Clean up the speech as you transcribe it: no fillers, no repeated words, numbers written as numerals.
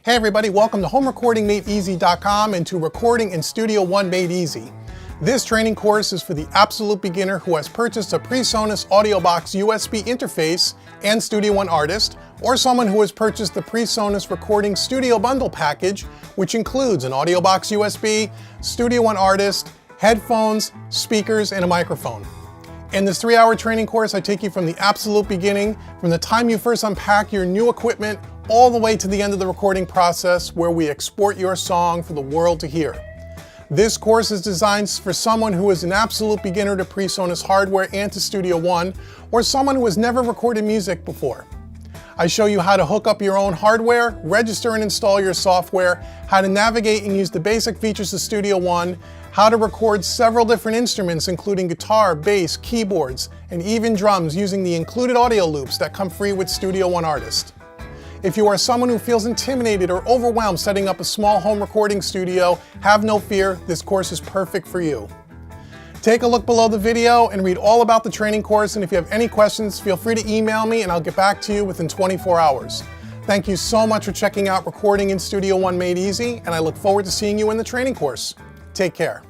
Hey everybody, welcome to HomeRecordingMadeEasy.com and to Recording in Studio One Made Easy. This training course is for the absolute beginner who has purchased a PreSonus Audio Box USB interface and Studio One Artist, or someone who has purchased the PreSonus Recording Studio Bundle package, which includes an Audio Box USB, Studio One Artist, headphones, speakers, and a microphone. In this 3-hour training course, I take you from the absolute beginning, from the time you first unpack your new equipment, all the way to the end of the recording process where we export your song for the world to hear. This course is designed for someone who is an absolute beginner to PreSonus hardware and to Studio One, or someone who has never recorded music before. I show you how to hook up your own hardware, register and install your software, how to navigate and use the basic features of Studio One, how to record several different instruments including guitar, bass, keyboards, and even drums using the included audio loops that come free with Studio One Artist. If you are someone who feels intimidated or overwhelmed setting up a small home recording studio, have no fear, this course is perfect for you. Take a look below the video and read all about the training course, and if you have any questions, feel free to email me and I'll get back to you within 24 hours. Thank you so much for checking out Recording in Studio One Made Easy, and I look forward to seeing you in the training course. Take care.